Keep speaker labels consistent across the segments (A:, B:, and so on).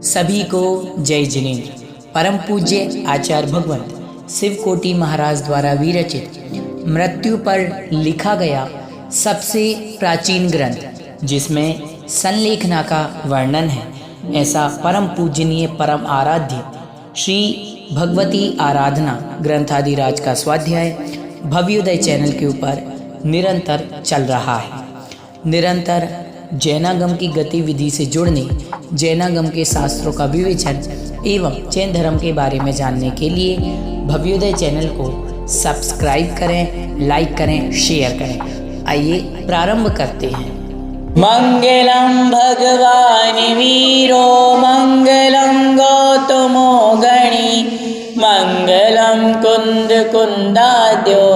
A: सभी को जय जिनेन्द्र। परम पूज्य आचार्य भगवंत शिवकोटि महाराज द्वारा विरचित मृत्यु पर लिखा गया सबसे प्राचीन ग्रंथ, जिसमें संलेखना का वर्णन है, ऐसा परम पूजनीय परम आराध्य श्री भगवती आराधना ग्रंथादिराज का स्वाध्याय भव्योदय चैनल के ऊपर निरंतर चल रहा है। निरंतर जैनागम की गतिविधि से जुड़ने, जैनागम के शास्त्रों का विवेचन एवं जैन धर्म के बारे में जानने के लिए भव्योदय चैनल को सब्सक्राइब करें, लाइक करें, शेयर करें। आइए प्रारंभ करते हैं।
B: मंगलम भगवान वीरो मंगलम गौतमो गणी मंगलम कुंद कुंदाद्यो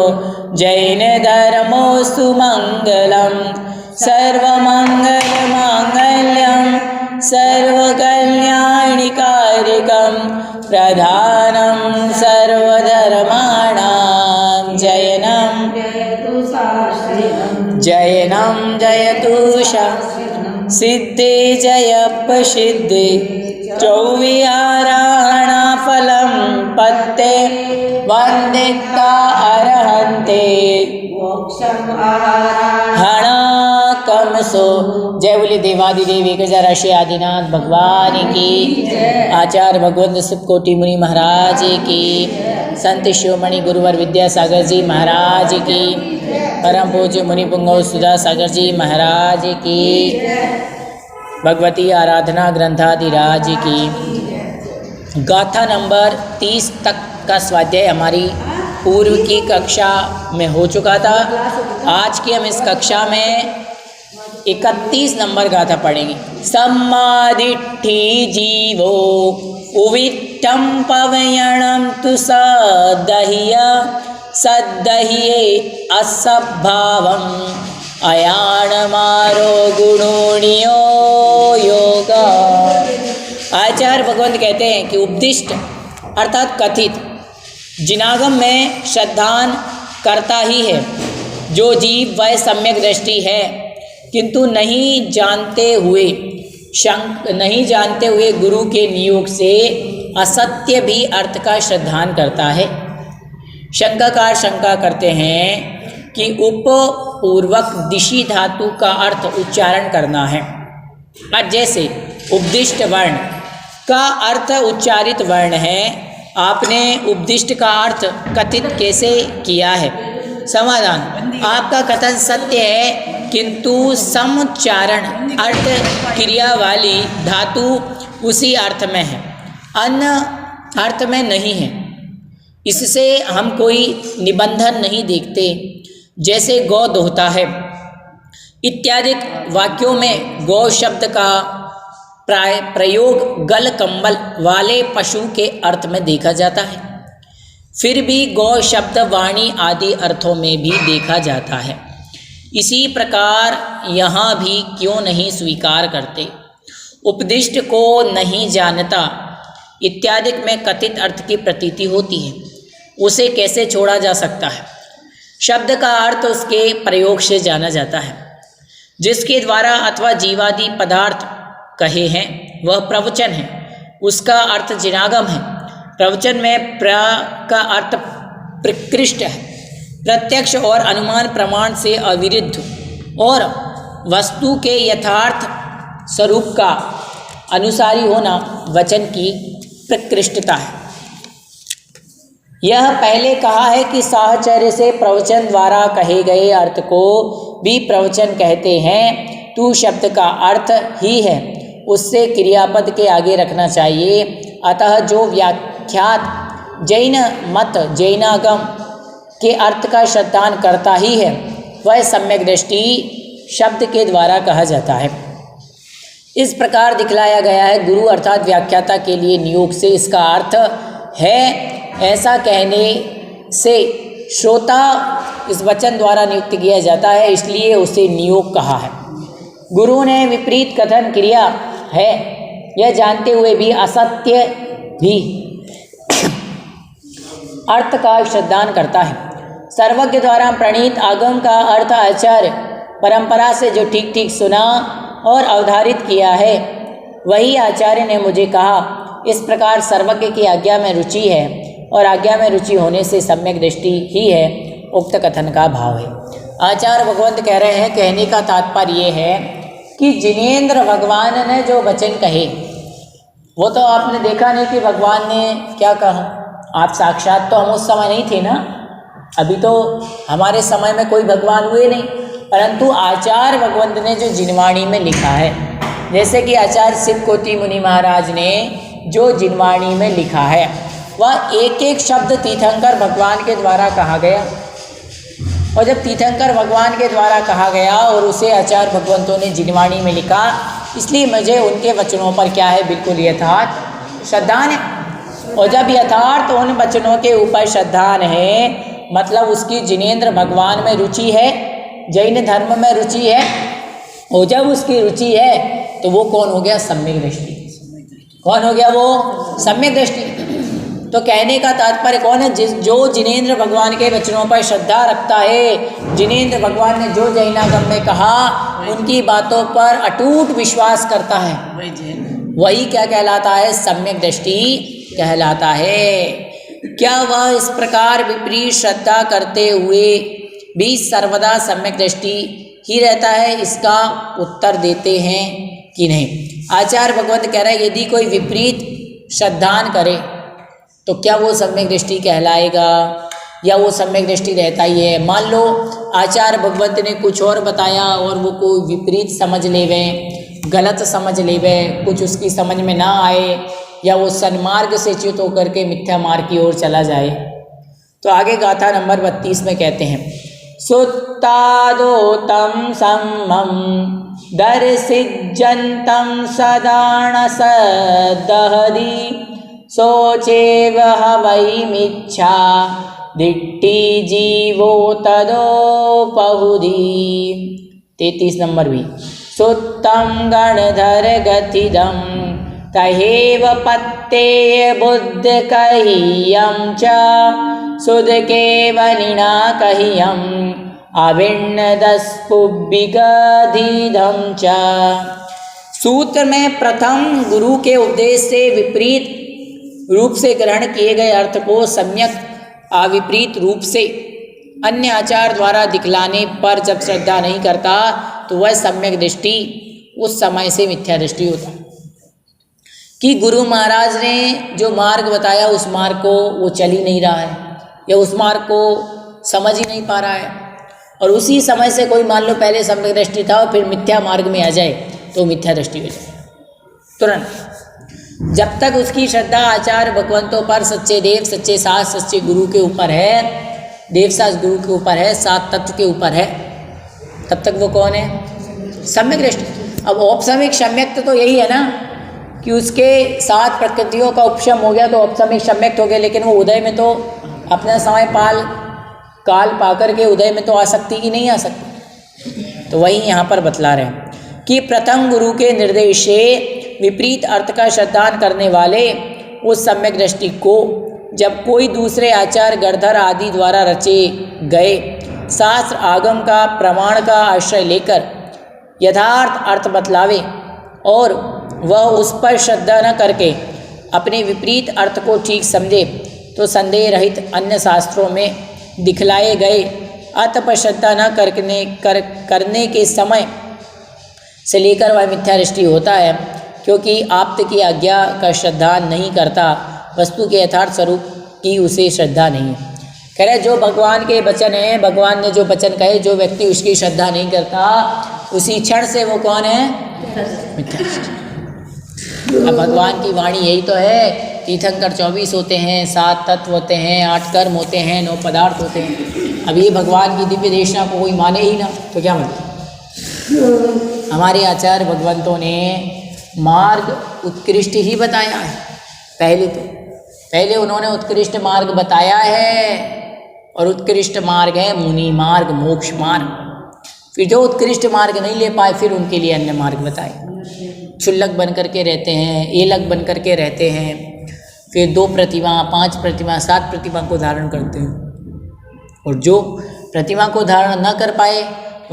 B: जैन धर्मो सुमंगलम सर्वमंगल मांगल्यम सर्वकल्याणिकारिकं प्रधानं सर्वधर्माणां जयनं जयतु सिद्धे जयप्रसिद्धे चौविहाराणाफलं पत्ते वन्दिता अर्हन्ते हणाकमसो। जय बोले देवादिदेव एक राशि आदिनाथ भगवान की, आचार्य भगवंत शिवकोटि मुनि महाराज की, संत शिरोमणि गुरुवर विद्यासागर जी महाराज की, परम पूज्य मुनि पुंगव सुधा सागर जी महाराज की, भगवती आराधना ग्रंथादिराज की। गाथा नंबर 30 तक का स्वाध्याय हमारी पूर्व की कक्षा में हो चुका था। आज की हम इस कक्षा में 31 नंबर गाथा पढ़ेंगे। सम्मादिट्ठी जीवो उविट्ठम पवयणम तु सद्दह्ये असभावम अयाणमारो गुणोणियो योगा। आचार्य भगवंत कहते हैं कि उपदिष्ट अर्थात कथित जिनागम में श्रद्धान करता ही है जो जीव, वह सम्यक दृष्टि है, किंतु नहीं जानते हुए गुरु के नियोग से असत्य भी अर्थ का श्रद्धान करता है। शंकाकार शंका करते हैं कि उपपूर्वक दिशि धातु का अर्थ उच्चारण करना है, और जैसे उपदिष्ट वर्ण का अर्थ उच्चारित वर्ण है, आपने उपदिष्ट का अर्थ कथित कैसे किया है? समाधान, आपका कथन सत्य है, किंतु समुच्चारण अर्थ क्रिया वाली धातु उसी अर्थ में है, अन्य अर्थ में नहीं है। इससे हम कोई निबंधन नहीं देखते। जैसे गौ दोहता है इत्यादि वाक्यों में गौ शब्द का प्रयोग गल कंबल वाले पशु के अर्थ में देखा जाता है। फिर भी गौ शब्द वाणी आदि अर्थों में भी देखा जाता है। इसी प्रकार यहाँ भी क्यों नहीं स्वीकार करते? उपदिष्ट को नहीं जानता इत्यादि में कथित अर्थ की प्रतीति होती है, उसे कैसे छोड़ा जा सकता है? शब्द का अर्थ उसके प्रयोग से जाना जाता है। जिसके द्वारा अथवा जीवादि पदार्थ कहे हैं वह प्रवचन है, उसका अर्थ जिनागम है। प्रवचन में प्र का अर्थ प्रकृष्ट है, प्रत्यक्ष और अनुमान प्रमाण से अविरुद्ध और वस्तु के यथार्थ स्वरूप का अनुसारी होना वचन की प्रकृष्टता है। यह पहले कहा है कि साहचर्य से प्रवचन द्वारा कहे गए अर्थ को भी प्रवचन कहते हैं। तू शब्द का अर्थ ही है, उससे क्रियापद के आगे रखना चाहिए। अतः जो व्याख्यात जैन मत जैनागम के अर्थ का श्रद्धान करता ही है, वह सम्यक दृष्टि शब्द के द्वारा कहा जाता है। इस प्रकार दिखलाया गया है, गुरु अर्थात व्याख्याता के लिए नियोग से इसका अर्थ है, ऐसा कहने से श्रोता इस वचन द्वारा नियुक्त किया जाता है, इसलिए उसे नियोग कहा है। गुरु ने विपरीत कथन किया है, यह जानते हुए भी असत्य भी अर्थ का श्रद्धान करता है। सर्वज्ञ द्वारा प्रणीत आगम का अर्थ आचार्य परंपरा से जो ठीक ठीक सुना और अवधारित किया है, वही आचार्य ने मुझे कहा, इस प्रकार सर्वज्ञ की आज्ञा में रुचि है और आज्ञा में रुचि होने से सम्यक दृष्टि ही है, उक्त कथन का भाव है। आचार्य भगवंत कह रहे हैं, कहने का तात्पर्य ये है कि जिनेंद्र भगवान ने जो वचन कहे वो तो आपने देखा नहीं कि भगवान ने क्या कहा। आप साक्षात तो हम उस समय नहीं थे ना, अभी तो हमारे समय में कोई भगवान हुए नहीं, परंतु आचार्य भगवंत ने जो जिनवाणी में लिखा है, जैसे कि आचार्य शिवकोटि मुनि महाराज ने जो जिनवाणी में लिखा है वह एक एक शब्द तीर्थंकर भगवान के द्वारा कहा गया। और जब तीर्थंकर भगवान के द्वारा कहा गया और उसे आचार्य भगवंतों ने जिनवाणी में लिखा, इसलिए मुझे उनके वचनों पर क्या है, बिल्कुल यथार्थ श्रद्धान है। और जब यथार्थ उन वचनों के ऊपर श्रद्धान है, मतलब उसकी जिनेंद्र भगवान में रुचि है, जैन धर्म में रुचि है, और जब उसकी रुचि है तो वो कौन हो गया, सम्यक दृष्टि। कौन हो गया वो, सम्यक दृष्टि। तो कहने का तात्पर्य कौन है, जो जिनेंद्र भगवान के वचनों पर श्रद्धा रखता है, जिनेंद्र भगवान ने जो जैनागम में कहा उनकी बातों पर अटूट विश्वास करता है, वही क्या कहलाता है, सम्यक दृष्टि कहलाता है। क्या वह इस प्रकार विपरीत श्रद्धा करते हुए भी सर्वदा सम्यक दृष्टि ही रहता है, इसका उत्तर देते हैं कि नहीं। आचार्य भगवंत कह रहे हैं, यदि कोई विपरीत श्रद्धान करे तो क्या वो सम्यक दृष्टि कहलाएगा या वो सम्यक दृष्टि रहता ही है। मान लो आचार्य भगवंत ने कुछ और बताया और वो कोई विपरीत समझ लेवे, गलत समझ लेवे, कुछ उसकी समझ में ना आए, या वो सन्मार्ग से च्युत होकर के मिथ्या मार्ग की ओर चला जाए। तो आगे गाथा नंबर 32 में कहते हैं, सुत्तादोतं सम्मं दर्शिजन्तं सदान सदहदि सोचेव हवैमिच्छा दिट्टि जीवो तदोपहुधि। 33 नंबर भी, सुत्तं गणधर गतिदं तहेव पत्तेय बुद्ध कहियं च सुध केवलिना कहियं अविण्णदस्पुबिगधीधं च। सूत्र में प्रथम गुरु के उपदेश से विपरीत रूप से ग्रहण किए गए अर्थ को सम्यक अविपरीत रूप से अन्य आचार द्वारा दिखलाने पर जब श्रद्धा नहीं करता तो वह सम्यक दृष्टि उस समय से मिथ्या दृष्टि होता है कि गुरु महाराज ने जो मार्ग बताया उस मार्ग को वो चल ही नहीं रहा है, या उस मार्ग को समझ ही नहीं पा रहा है। और उसी समय से कोई मान लो पहले सम्यक दृष्टि था और फिर मिथ्या मार्ग में आ जाए तो मिथ्या दृष्टि हो जाए तुरंत। जब तक उसकी श्रद्धा आचार्य भगवंतों पर, सच्चे देव, सच्चे शास्त्र, सच्चे गुरु के ऊपर है, देव शास्त्र गुरु के ऊपर है, सात तत्व के ऊपर है, तब तक वो कौन है, सम्यक दृष्टि। अब औपसमिक सम्यक तो यही है ना कि उसके सात प्रकृतियों का उपशम हो गया तो औपसमिक सम्यक हो गया, लेकिन वो उदय में तो अपना समय काल पाकर के उदय में तो आ सकती कि नहीं आ सकती। तो वही यहाँ पर बतला रहे हैं कि प्रथम गुरु के निर्देश से विपरीत अर्थ का श्रद्धान करने वाले उस सम्यक दृष्टि को जब कोई दूसरे आचार्य गणधर आदि द्वारा रचे गए शास्त्र आगम का प्रमाण का आश्रय लेकर यथार्थ अर्थ बतलावे और वह उस पर श्रद्धा न करके अपने विपरीत अर्थ को ठीक समझे तो संदेह रहित अन्य शास्त्रों में दिखलाए गए अर्थ पर श्रद्धा न करने के समय से लेकर वह मिथ्या दृष्टि होता है, क्योंकि आप्त की आज्ञा का श्रद्धा नहीं करता, वस्तु के यथार्थ स्वरूप की उसे श्रद्धा नहीं है। कह रहे जो भगवान के वचन हैं, भगवान ने जो वचन कहे, जो व्यक्ति उसकी श्रद्धा नहीं करता उसी क्षण से वो कौन है, मिथ्या दृष्टि। अब भगवान की वाणी यही तो है, तीर्थंकर 24 होते हैं, 7 तत्व होते हैं, 8 कर्म होते हैं, 9 पदार्थ होते हैं। अब ये भगवान की दिव्य देशना को कोई माने ही ना तो क्या मतलब। हमारे आचार्य भगवंतों ने मार्ग उत्कृष्ट ही बताया है। पहले उन्होंने उत्कृष्ट मार्ग बताया है, और उत्कृष्ट मार्ग है मुनि मार्ग, मोक्ष मार्ग। फिर जो उत्कृष्ट मार्ग नहीं ले पाए फिर उनके लिए अन्य मार्ग बताए। क्षुल्लक बन करके रहते हैं, एलक बन करके रहते हैं, फिर 2 प्रतिमा, 5 प्रतिमा, 7 प्रतिमा को धारण करते हैं, और जो प्रतिमा को धारण न कर पाए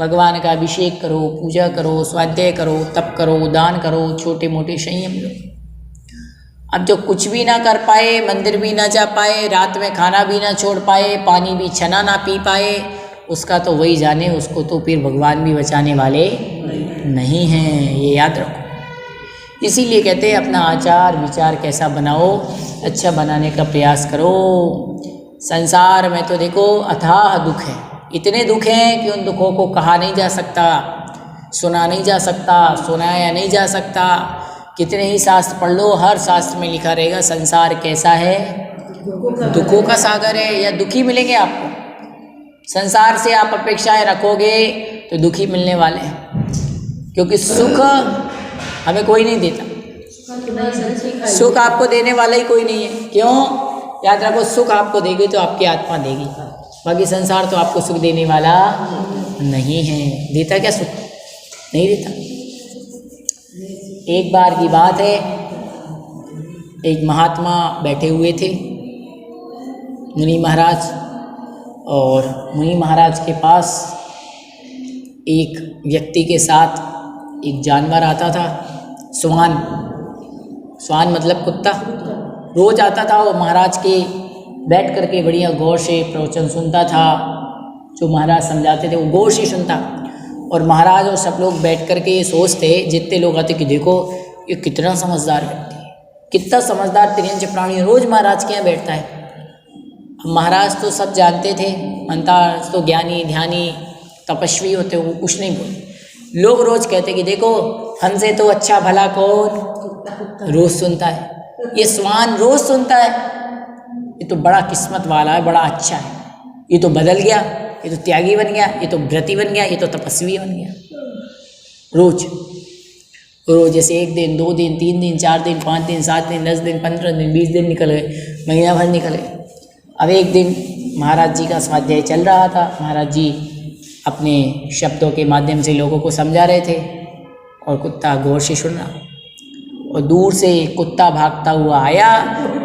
B: भगवान का अभिषेक करो, पूजा करो, स्वाध्याय करो, तप करो, दान करो, छोटे मोटे संयम लो। अब जो कुछ भी ना कर पाए, मंदिर भी ना जा पाए, रात में खाना भी ना छोड़ पाए, पानी भी छना ना पी पाए, उसका तो वही जाने, उसको तो फिर भगवान भी बचाने वाले नहीं हैं, ये याद रखो। इसीलिए कहते हैं अपना आचार विचार कैसा बनाओ, अच्छा बनाने का प्रयास करो। संसार में तो देखो अथाह दुख है, इतने दुख हैं कि उन दुखों को कहा नहीं जा सकता, सुना नहीं जा सकता, सुनाया नहीं जा सकता। कितने ही शास्त्र पढ़ लो, हर शास्त्र में लिखा रहेगा संसार कैसा है, दुखों का सागर है, या दुखी मिलेंगे आपको। संसार से आप अपेक्षाएं रखोगे तो दुखी मिलने वाले हैं, क्योंकि सुख हमें कोई नहीं देता, सुख आपको देने वाला ही कोई नहीं है। क्यों? याद रखो, सुख आपको देगी तो आपकी आत्मा देगी, बाकी संसार तो आपको सुख देने वाला नहीं है। देता क्या सुख? नहीं देता। एक बार की बात है, एक महात्मा बैठे हुए थे, मुनि महाराज, और मुनि महाराज के पास एक व्यक्ति के साथ एक जानवर आता था, स्वान। स्वान मतलब कुत्ता। रोज आता था वो महाराज के बैठ करके बढ़िया गौर से प्रवचन सुनता था, जो महाराज समझाते थे वो गौर से सुनता। और महाराज और सब लोग बैठ करके ये सोचते, जितने लोग आते कि देखो ये कितना समझदार व्यक्ति है, कितना समझदार तिरंज प्राणी रोज महाराज के यहाँ बैठता है। महाराज तो सब जानते थे, मंत्रार्थ तो ज्ञानी ध्यानी तपस्वी होते, वो कुछ नहीं बोले। लोग रोज कहते कि देखो हमसे तो अच्छा भला कौन रोज सुनता है, ये स्वान रोज सुनता है, ये तो बड़ा किस्मत वाला है, बड़ा अच्छा है, ये तो बदल गया, ये तो त्यागी बन गया, ये तो व्रती बन गया, ये तो तपस्वी बन गया। रोज रोज जैसे 1 दिन 2 दिन 3 दिन 4 दिन 5 दिन 7 दिन 10 दिन 15 दिन 20 दिन निकल गए, महीना भर निकल गए। अब एक दिन महाराज जी का स्वाध्याय चल रहा था, महाराज जी अपने शब्दों के माध्यम से लोगों को समझा रहे थे, और कुत्ता गौर से सुन रहा, और दूर से कुत्ता भागता हुआ आया,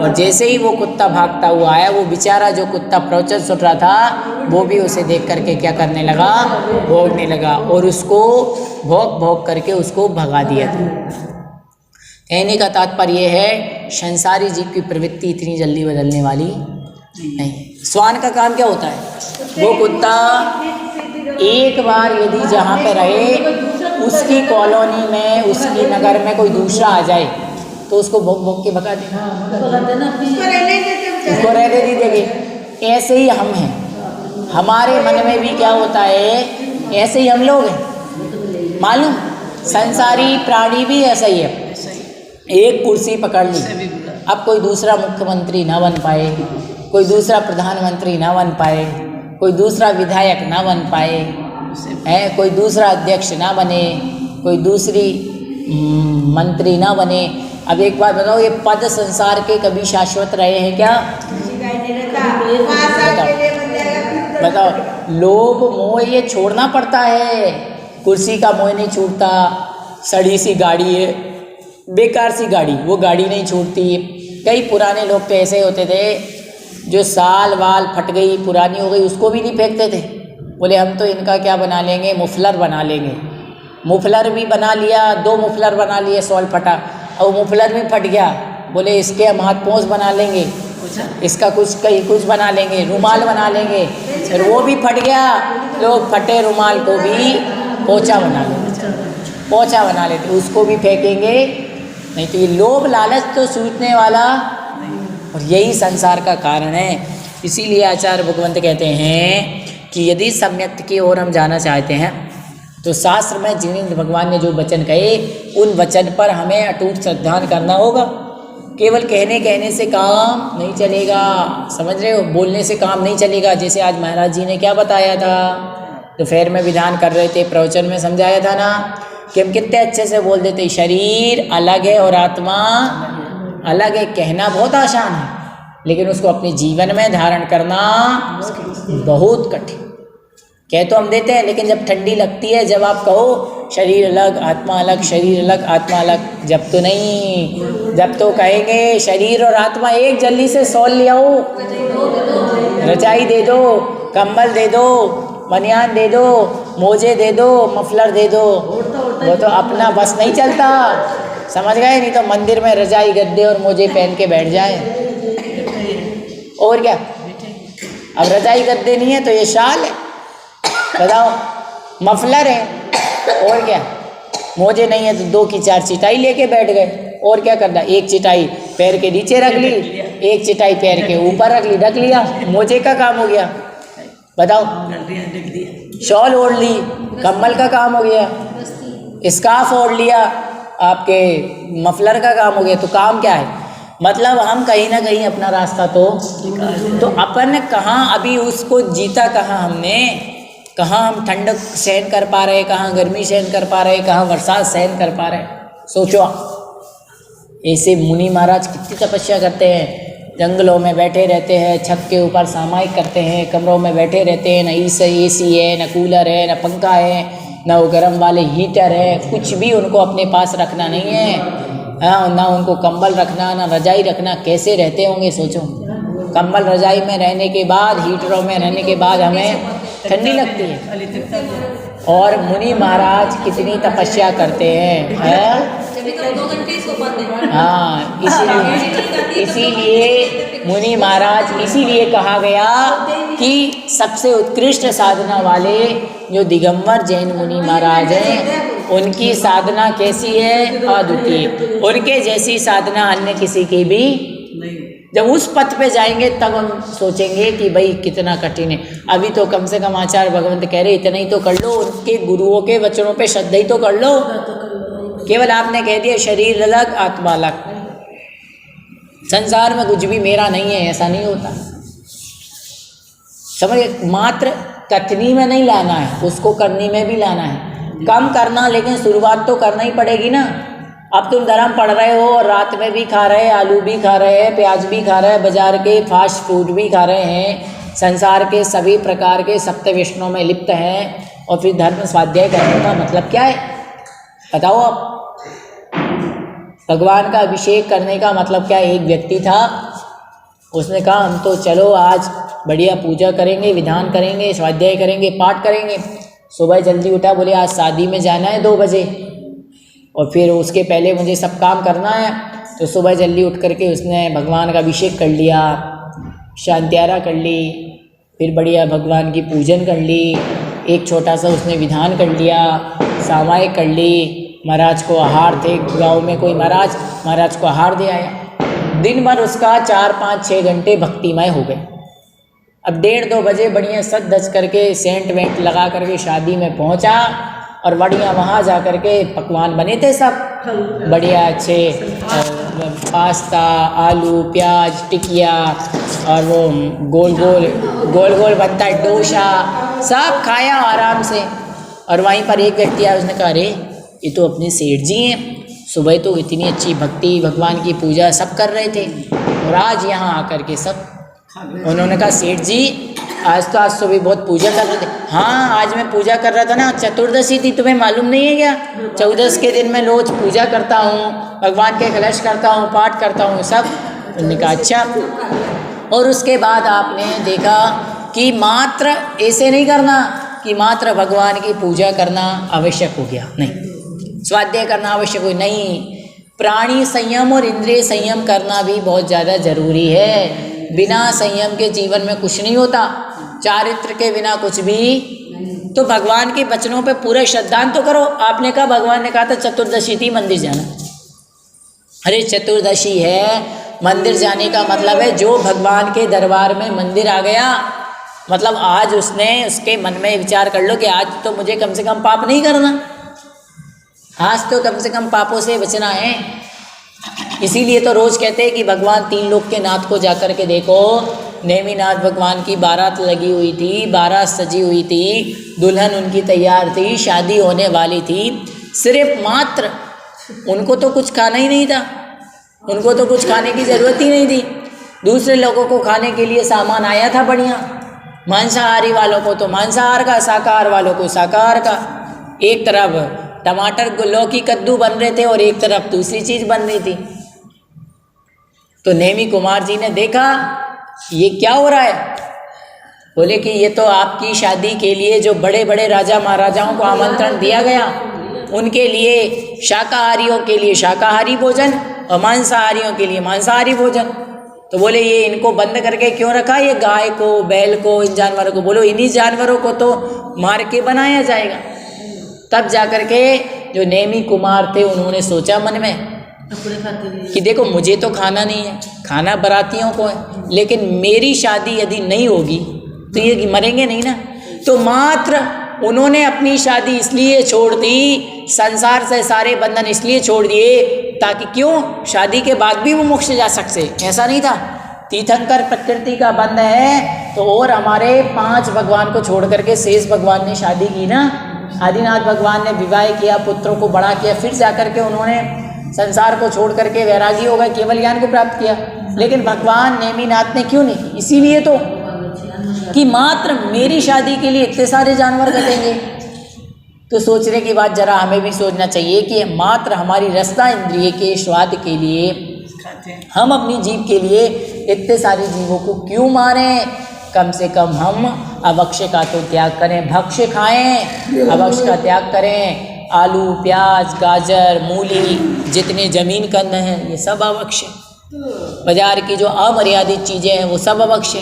B: और जैसे ही वो कुत्ता भागता हुआ आया, वो बेचारा जो कुत्ता प्रवचन सुन रहा था वो भी उसे देख करके क्या करने लगा, भौंकने लगा, और उसको भौंक भौंक करके उसको भगा दिया था। कहने का तात्पर्य है संसारी जीव की प्रवृत्ति इतनी जल्दी बदलने वाली नहीं। स्वान का काम क्या होता है, वो कुत्ता एक बार यदि जहाँ पे रहे, उसकी कॉलोनी में उसकी नगर में कोई दूसरा आ जाए तो उसको भौंक भौंक के भगा देगा, उसको रहने नहीं देंगे। ऐसे ही हम हैं, हमारे मन में भी क्या होता है, ऐसे ही हम लोग हैं। मालूम, संसारी प्राणी भी ऐसा ही है। एक कुर्सी पकड़ ली, अब कोई दूसरा मुख्यमंत्री ना बन पाए, कोई दूसरा प्रधानमंत्री ना बन पाए, कोई दूसरा विधायक ना बन पाए, है कोई दूसरा अध्यक्ष ना बने, कोई दूसरी मंत्री ना बने। अब एक बात बताओ, ये पद संसार के कभी शाश्वत रहे हैं क्या? बताओ, लोभ मोह ये छोड़ना पड़ता है। कुर्सी का मोह नहीं छूटता, सड़ी सी गाड़ी है, बेकार सी गाड़ी, वो गाड़ी नहीं छूटती। कई पुराने लोग तो ऐसे होते थे जो साल वाल फट गई, पुरानी हो गई, उसको भी नहीं फेंकते थे। बोले हम तो इनका क्या बना लेंगे, मुफलर बना लेंगे। मुफलर भी बना लिया, 2 मुफलर बना लिए, सॉल फटा, और मुफलर भी फट गया। बोले इसके हम हाथ पोंछ बना लेंगे, इसका कुछ बना लेंगे, रुमाल बना लेंगे, फिर वो भी फट गया। लोग फटे रुमाल को भी पोंछा बना लेते, पोंछा बना लेते, उसको भी फेंकेंगे नहीं। तो ये लोभ लालच तो सूझने वाला, और यही संसार का कारण है। इसीलिए आचार्य भगवंत कहते हैं कि यदि सम्यक की ओर हम जाना चाहते हैं तो शास्त्र में जिन भगवान ने जो वचन कहे, उन वचन पर हमें अटूट श्रद्धा करना होगा। केवल कहने से काम नहीं चलेगा, समझ रहे हो, बोलने से काम नहीं चलेगा। जैसे आज महाराज जी ने क्या बताया था, दोपहर में विधान कर रहे थे, प्रवचन में समझाया था ना कि हम कितने अच्छे से बोल देते, शरीर अलग है और आत्मा अलग है। कहना बहुत आसान है, लेकिन उसको अपने जीवन में धारण करना बहुत कठिन। कह तो हम देते हैं, लेकिन जब ठंडी लगती है, जब आप कहो शरीर अलग आत्मा अलग, शरीर अलग आत्मा अलग, जब तो नहीं। जब तो कहेंगे शरीर और आत्मा एक, जल्दी से सॉल ले आओ, रजाई दे दो, कंबल दे दो, बनियान दे दो, मोजे दे दो, मफलर दे दो, वो तो अपना बस नहीं चलता, समझ गए। नहीं तो मंदिर में रजाई गद्दे और मोजे पहन के बैठ जाए, और क्या। अब रजाई गद्दे नहीं है तो ये शाल है, बताओ, मफलर है, और क्या। मोजे नहीं है तो 2 की 4 चिटाई लेके बैठ गए, और क्या करना। एक चिटाई पैर के नीचे रख ली, एक चिटाई पैर के ऊपर रख ली, ढक लिया, मोजे का काम हो गया, बताओ। शॉल ओढ़ ली, कम्बल का काम हो गया, स्कार्फ ओढ़ लिया, आपके मफलर का काम हो गया। तो काम क्या है, मतलब हम कहीं ना कहीं अपना रास्ता तो अपन कहाँ अभी उसको जीता, कहाँ हमने, कहाँ हम ठंडक सहन कर पा रहे, कहाँ गर्मी सहन कर पा रहे, कहाँ बरसात सहन कर पा रहे। सोचो, ऐसे मुनि महाराज कितनी तपस्या करते हैं, जंगलों में बैठे रहते हैं, छत के ऊपर सामायिक करते हैं, कमरों में बैठे रहते हैं, न एसी है, न कूलर है, न पंखा है, न वो गर्म वाले हीटर है, कुछ भी उनको अपने पास रखना नहीं है। हाँ, ना उनको कंबल रखना, ना रजाई रखना, कैसे रहते होंगे सोचो। कंबल रजाई में रहने के बाद, हीटरों में रहने के बाद हमें ठंडी लगती है। और मुनि महाराज कितनी तपस्या करते हैं, हाँ, इसीलिए मुनि महाराज, इसीलिए कहा गया कि सबसे उत्कृष्ट साधना वाले जो दिगंबर जैन मुनि महाराज हैं, उनकी साधना कैसी है, अद्वितीय। उनके जैसी साधना अन्य किसी की भी नहीं। जब उस पथ पे जाएंगे तब हम सोचेंगे कि भाई कितना कठिन है। अभी तो कम से कम आचार्य भगवंत कह रहे इतना ही तो कर लो, उनके गुरुओं के वचनों पे श्रद्धा ही तो कर लो। केवल आपने कह दिया शरीर अलग आत्मा अलग, संसार में कुछ भी मेरा नहीं है, ऐसा नहीं होता। समझिए, मात्र कथनी में नहीं लाना है, उसको करनी में भी लाना है। कम करना, लेकिन शुरुआत तो करना ही पड़ेगी ना। अब तुम धर्म पढ़ रहे हो और रात में भी खा रहे, आलू भी खा रहे, प्याज भी खा रहे, बाजार के फास्ट फूड भी खा रहे हैं, संसार के सभी प्रकार के सप्त व्यसनों में लिप्त हैं, और फिर धर्म स्वाध्याय करने का मतलब क्या है, बताओ आप। भगवान का अभिषेक करने का मतलब क्या है। एक व्यक्ति था, उसने कहा हम तो चलो आज बढ़िया पूजा करेंगे, विधान करेंगे, स्वाध्याय करेंगे, पाठ करेंगे। सुबह जल्दी उठा, बोले आज शादी में जाना है 2 बजे, और फिर उसके पहले मुझे सब काम करना है। तो सुबह जल्दी उठ करके उसने भगवान का अभिषेक कर लिया, शांत्यारा कर ली, फिर बढ़िया भगवान की पूजन कर ली, एक छोटा सा उसने विधान कर लिया, सामायिक कर ली। महाराज को आहार थे गांव में, कोई महाराज को आहार दे आया। दिन भर उसका 4, 5, 6 घंटे भक्तिमय हो गए। अब 1:30-2 बजे बढ़िया सज धज करके सेंट वेंट लगा करके शादी में पहुंचा, और बढ़िया वहाँ जा करके पकवान बने थे सब बढ़िया अच्छे, पास्ता, आलू, प्याज, टिकिया, और वो गोल गोल बनता है डोसा, सब खाया आराम से। और वहीं पर एक व्यक्ति आया, उसने कहा अरे ये तो अपने सेठ जी हैं, सुबह तो इतनी अच्छी भक्ति भगवान की पूजा सब कर रहे थे, और आज यहाँ आकर के सब। उन्होंने कहा सेठ जी आज सुबह बहुत पूजा कर रहे थे। हाँ, आज मैं पूजा कर रहा था ना, चतुर्दशी थी, तुम्हें मालूम नहीं है क्या? 14 के दिन मैं रोज पूजा करता हूँ, भगवान के कलश करता हूँ, पाठ करता हूँ सब। उन्होंने कहा अच्छा। और उसके बाद आपने देखा कि मात्र ऐसे नहीं करना कि मात्र भगवान की पूजा करना आवश्यक हो गया, नहीं, स्वाध्याय करना आवश्यक हो नहीं, प्राणी संयम और इंद्रिय संयम करना भी बहुत ज़्यादा जरूरी है। बिना संयम के जीवन में कुछ नहीं होता, चारित्र के बिना कुछ भी। तो भगवान के वचनों पे पूरा श्रद्धान तो करो। आपने कहा, भगवान ने कहा था चतुर्दशी थी मंदिर जाना। अरे चतुर्दशी है, मंदिर जाने का मतलब है जो भगवान के दरबार में मंदिर आ गया, मतलब आज उसके मन में विचार कर लो कि आज तो मुझे कम से कम पाप नहीं करना, आज तो कम से कम पापों से बचना है। इसीलिए तो रोज कहते हैं कि भगवान 3 लोक के नाथ को जाकर के देखो। नेमिनाथ भगवान की बारात लगी हुई थी, बारात सजी हुई थी, दुल्हन उनकी तैयार थी, शादी होने वाली थी, सिर्फ मात्र उनको तो कुछ खाना ही नहीं था, उनको तो कुछ खाने की ज़रूरत ही नहीं थी। दूसरे लोगों को खाने के लिए सामान आया था बढ़िया, मांसाहारी वालों को तो मांसाहार का, शाकाहार वालों को शाकाहार का। एक तरफ टमाटर लौकी कद्दू बन रहे थे और एक तरफ दूसरी चीज़ बन रही थी। तो नेमी कुमार जी ने देखा ये क्या हो रहा है, बोले कि ये तो आपकी शादी के लिए जो बड़े बड़े राजा महाराजाओं को आमंत्रण दिया गया, उनके लिए शाकाहारियों के लिए शाकाहारी भोजन और मांसाहारियों के लिए मांसाहारी भोजन। तो बोले ये इनको बंद करके क्यों रखा, ये गाय को, बैल को, इन जानवरों को? बोलो इन्हीं जानवरों को तो मार के बनाया जाएगा। तब जाकर के जो नेमी कुमार थे उन्होंने सोचा मन में कि देखो मुझे तो खाना नहीं है, खाना बरातियों को है, लेकिन मेरी शादी यदि नहीं होगी तो ये मरेंगे नहीं ना। तो मात्र उन्होंने अपनी शादी इसलिए छोड़ दी, संसार से सारे बंधन इसलिए छोड़ दिए ताकि क्यों, शादी के बाद भी वो मोक्ष जा सकते। ऐसा नहीं था, तीर्थंकर प्रकृति का बंध है तो और हमारे 5 भगवान को छोड़ करके शेष भगवान ने शादी की ना। आदिनाथ भगवान ने विवाह किया, पुत्रों को बड़ा किया, फिर जाकर के उन्होंने संसार को छोड़ करके वैरागी हो गए, केवल ज्ञान को प्राप्त किया। लेकिन भगवान नेमिनाथ ने क्यों नहीं की? इसीलिए तो कि मात्र मेरी शादी के लिए इतने सारे जानवर कटेंगे। तो सोचने की बात जरा हमें भी सोचना चाहिए कि मात्र हमारी रसना इंद्रिय के स्वाद के लिए हम अपनी जीव के लिए इतने सारे जीवों को क्यों मारें? कम से कम हम अभक्ष्य का तो त्याग करें, भक्ष्य खाएं, अभक्ष्य का त्याग करें। आलू, प्याज, गाजर, मूली, जितने जमीन कंद हैं ये सब अभक्ष्य। बाजार की जो अमर्यादित चीज़ें हैं वो सब अभक्ष्य।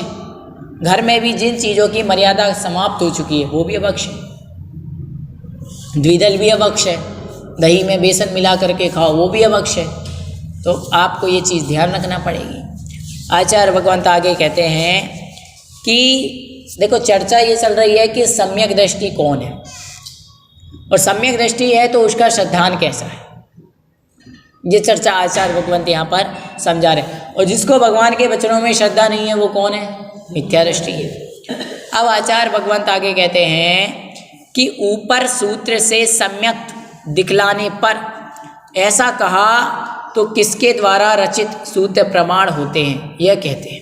B: घर में भी जिन चीज़ों की मर्यादा समाप्त हो चुकी है वो भी अभक्ष्य। द्विदल भी अभक्ष्य है, दही में बेसन मिला करके खाओ वो भी अभक्ष्य है। तो आपको ये चीज़ ध्यान रखना पड़ेगी। आचार्य भगवंत आगे कहते हैं कि देखो चर्चा ये चल रही है कि सम्यक दृष्टि कौन है, और सम्यक दृष्टि है तो उसका श्रद्धान कैसा है, ये चर्चा आचार्य भगवंत यहाँ पर समझा रहे। और जिसको भगवान के वचनों में श्रद्धा नहीं है वो कौन है? मिथ्या दृष्टि है। अब आचार्य भगवंत आगे कहते हैं कि ऊपर सूत्र से सम्यक दिखलाने पर ऐसा कहा तो किसके द्वारा रचित सूत्र प्रमाण होते हैं, यह कहते हैं।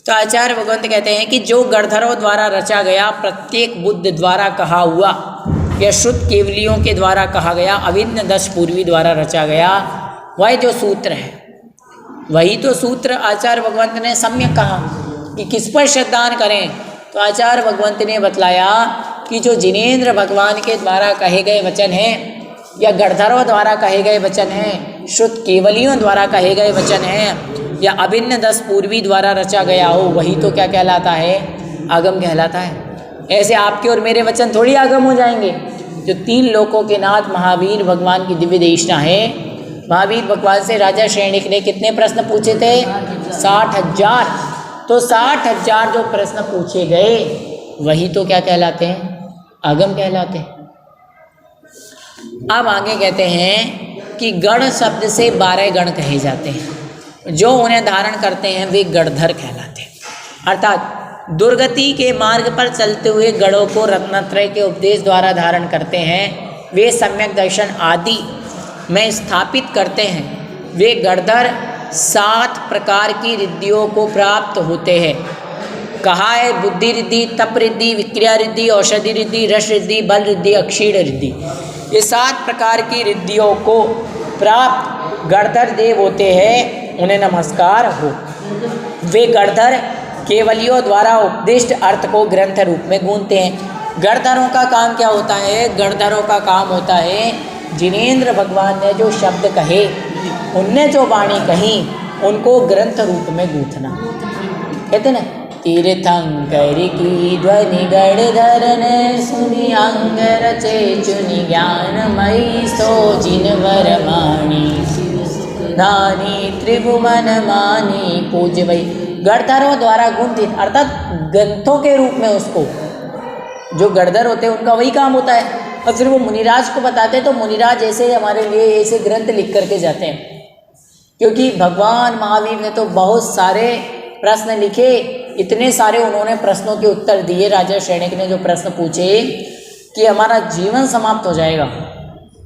B: तो आचार्य भगवंत कहते हैं कि जो गणधरों द्वारा रचा गया, प्रत्येक बुद्ध द्वारा कहा हुआ या शुद्ध केवलियों के द्वारा कहा गया, अभिन्न 10 पूर्वी द्वारा रचा गया, वह जो सूत्र है वही तो सूत्र आचार्य भगवंत ने सम्यक कहा कि किस पर श्रद्धान करें। तो आचार्य भगवंत ने बतलाया कि जो जिनेंद्र भगवान के द्वारा कहे गए वचन हैं या गणधरों द्वारा कहे गए वचन हैं, शुद्ध केवलियों द्वारा कहे गए वचन हैं, या अभिन्न 10 पूर्वी द्वारा रचा गया हो, वही तो क्या कहलाता है? आगम कहलाता है। ऐसे आपके और मेरे वचन थोड़ी आगम हो जाएंगे। जो 3 लोकों के नाथ महावीर भगवान की दिव्य देशना है, महावीर भगवान से राजा श्रेणिक ने कितने प्रश्न पूछे थे? 60,000। तो 60,000 जो प्रश्न पूछे गए वही तो क्या कहलाते हैं? आगम कहलाते हैं। अब आगे कहते हैं कि गण शब्द से 12 गण कहे जाते हैं, जो उन्हें धारण करते हैं वे गणधर कहलाते हैं। अर्थात दुर्गति के मार्ग पर चलते हुए गणों को रत्नत्रय के उपदेश द्वारा धारण करते हैं, वे सम्यक दर्शन आदि में स्थापित करते हैं। वे गणधर 7 प्रकार की रिद्धियों को प्राप्त होते हैं। कहा है बुद्धि रिद्धि, तप रिद्धि, विक्रिया रिद्धि, औषधि रिद्धि, रस रिद्धि, बल रिद्धि, अक्षीण रिद्धि। ये 7 प्रकार की रिद्धियों को प्राप्त गणधर देव होते हैं, उन्हें नमस्कार हो। वे गणधर केवलियों द्वारा उपदिष्ट अर्थ को ग्रंथ रूप में गूंथते हैं। गणधरों का काम क्या होता है? गणधरों का काम होता है जिनेंद्र भगवान ने जो शब्द कहे, उनने जो वाणी कही, उनको ग्रंथ रूप में गूंथना। कहते ना, तीर्थंकर की ध्वनि गणधर ने सुनी, अंग रचे चुनि ज्ञानमयी सो जिनवर मानी, नानी त्रिभुवन मानी पूज वही। गणधरों द्वारा गुंथित अर्थात ग्रंथों के रूप में उसको, जो गणधर होते हैं उनका वही काम होता है। और फिर वो मुनिराज को बताते हैं, तो मुनिराज ऐसे हमारे लिए ऐसे ग्रंथ लिख करके जाते हैं, क्योंकि भगवान महावीर ने तो बहुत सारे प्रश्न लिखे, इतने सारे उन्होंने प्रश्नों के उत्तर दिए। राजा श्रेणिक ने जो प्रश्न पूछे कि हमारा जीवन समाप्त हो जाएगा,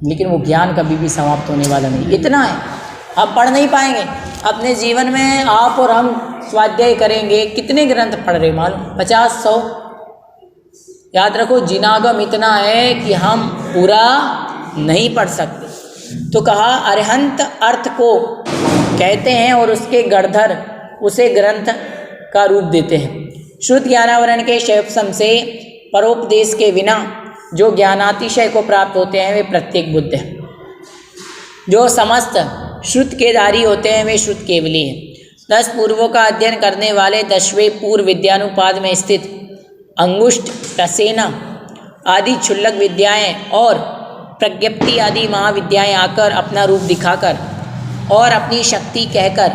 B: लेकिन वो ज्ञान कभी भी समाप्त होने वाला नहीं। इतना है, आप पढ़ नहीं पाएंगे अपने जीवन में। आप और हम स्वाध्याय करेंगे, कितने ग्रंथ पढ़ रहे मालूम? 50-100। याद रखो, जिनागम इतना है कि हम पूरा नहीं पढ़ सकते। तो कहा अरहंत अर्थ को कहते हैं और उसके गणधर उसे ग्रंथ का रूप देते हैं। शुद्ध ज्ञानावरण के शैवसम से परोपदेश के बिना जो ज्ञानातिशय को प्राप्त होते हैं वे प्रत्येक बुद्ध हैं। जो समस्त श्रुत के धारी होते हैं वे श्रुत केवली हैं। 10 पूर्वों का अध्ययन करने वाले 10वें पूर्व विद्यानुपाद में स्थित अंगुष्ठ, टसेना आदि क्षुल्लक विद्याएं और प्रज्ञप्ति आदि महाविद्याएं आकर अपना रूप दिखाकर और अपनी शक्ति कहकर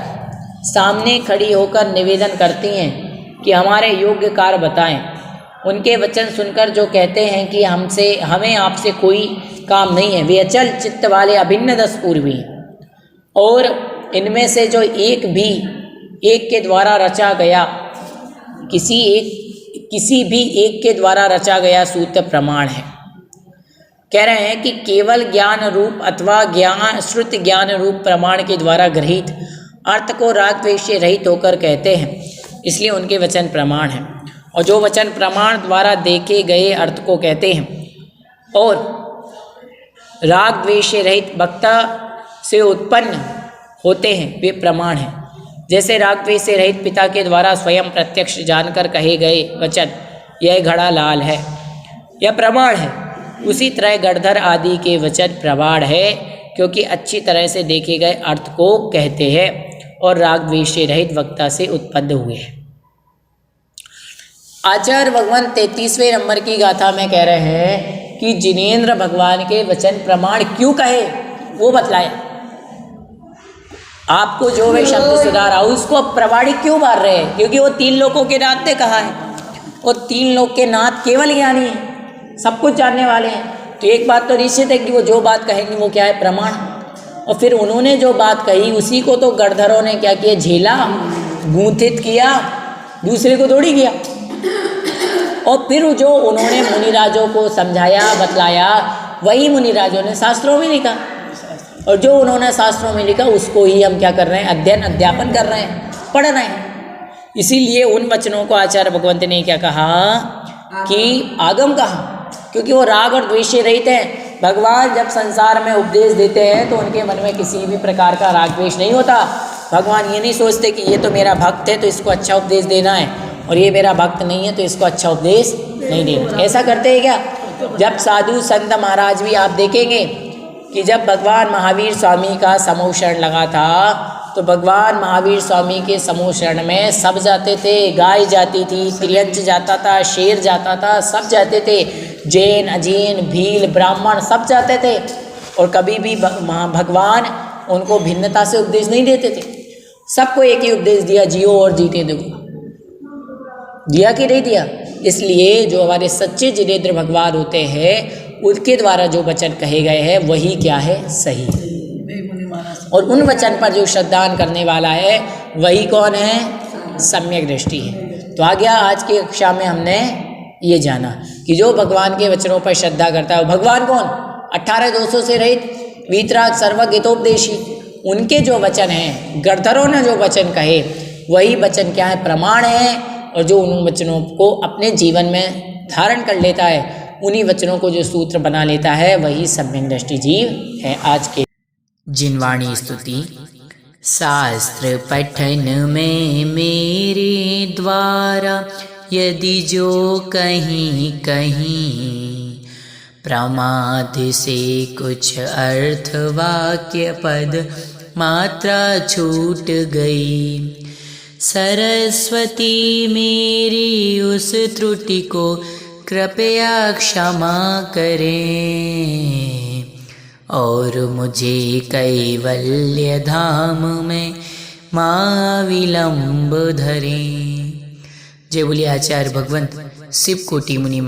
B: सामने खड़ी होकर निवेदन करती हैं कि हमारे योग्य कार्य बताएं। उनके वचन सुनकर जो कहते हैं कि हमें आपसे कोई काम नहीं है, वे अचल चित्त वाले अभिन्न 10 पूर्वी हैं। और इनमें से जो एक के द्वारा रचा गया किसी भी एक के द्वारा रचा गया सूत्र प्रमाण है। कह रहे हैं कि केवल ज्ञान रूप अथवा श्रुत ज्ञान रूप प्रमाण के द्वारा गृहीत अर्थ को राग द्वेष से रहित होकर कहते हैं, इसलिए उनके वचन प्रमाण हैं। और जो वचन प्रमाण द्वारा देखे गए अर्थ को कहते हैं और राग द्वेष से रहित वक्ता से उत्पन्न होते हैं वे प्रमाण हैं। जैसे राग द्वेष से रहित पिता के द्वारा स्वयं प्रत्यक्ष जानकर कहे गए वचन यह घड़ा लाल है, यह प्रमाण है, उसी तरह गणधर आदि के वचन प्रमाण है, क्योंकि अच्छी तरह से देखे गए अर्थ को कहते हैं और राग द्वेष से रहित वक्ता से उत्पन्न हुए हैं। आचार्य भगवान 33वें नंबर की गाथा में कह रहे हैं कि जिनेंद्र भगवान के वचन प्रमाण क्यों कहे वो बतलाए। आपको जो वे शब्द सुधारा उसको प्रमाणिक क्यों मार रहे हैं? क्योंकि वो 3 लोकों के नाथ ने कहा है और 3 लोक के नाथ केवल ज्ञानी है, सब कुछ जानने वाले हैं। तो एक बात तो निश्चित है कि वो जो बात कहेंगे वो क्या है? प्रमाण। और फिर उन्होंने जो बात कही उसी को तो गणधरों ने क्या किया? झेला, गूंथित किया, दूसरे को थोड़ी किया। और फिर जो उन्होंने मुनिराजों को समझाया बतलाया वही मुनिराजों ने शास्त्रों में लिखा, और जो उन्होंने शास्त्रों में लिखा उसको ही हम क्या कर रहे हैं? अध्ययन अध्यापन कर रहे हैं, पढ़ रहे हैं। इसीलिए उन वचनों को आचार्य भगवंत ने क्या कहा कि आगम कहा, क्योंकि वो राग और द्वेष से रहित हैं। भगवान जब संसार में उपदेश देते हैं तो उनके मन में किसी भी प्रकार का राग द्वेष नहीं होता। भगवान ये नहीं सोचते कि ये तो मेरा भक्त है तो इसको अच्छा उपदेश देना है, और ये मेरा भक्त नहीं है तो इसको अच्छा उपदेश नहीं देना। ऐसा करते हैं क्या? जब साधु संत महाराज भी आप देखेंगे कि जब भगवान महावीर स्वामी का समूह शरण लगा था तो भगवान महावीर स्वामी के समूह शरण में सब जाते थे। गाय जाती थी, त्रियंच जाता था, शेर जाता था, सब जाते थे। जैन, अजैन, भील, ब्राह्मण सब जाते थे। और कभी भी भगवान उनको भिन्नता से उपदेश नहीं देते थे, सबको एक ही उपदेश दिया, जियो और जीते दो। दिया कि नहीं दिया? इसलिए जो हमारे सच्चे जिनेंद्र भगवान होते हैं उनके द्वारा जो वचन कहे गए हैं वही क्या है? सही है। और उन वचन पर जो श्रद्धान करने वाला है वही कौन है? सम्यक दृष्टि है। तो आ गया आज की कक्षा में हमने ये जाना कि जो भगवान के वचनों पर श्रद्धा करता है भगवान कौन? 18 दोषों से रहित, वीतराग, सर्वगीतोपदेशी। उनके जो वचन हैं, गणधरों ने जो वचन कहे वही वचन क्या है? प्रमाण है। और जो उन वचनों को अपने जीवन में धारण कर लेता है, उन्हीं वचनों को जो सूत्र बना लेता है वही सम्यक दृष्टि जीव है। आज के
A: जिनवाणी स्तुति। शास्त्र पठन में मेरे द्वारा यदि जो कहीं कहीं प्रमाद से कुछ अर्थ वाक्य पद मात्रा छूट गई, सरस्वती मेरी उस त्रुटि को कृपया क्षमा करें और मुझे कैवल्य धाम में मां विलंब धरें। जय बोलिए आचार्य भगवंत शिव कोटि मुनि महाराज।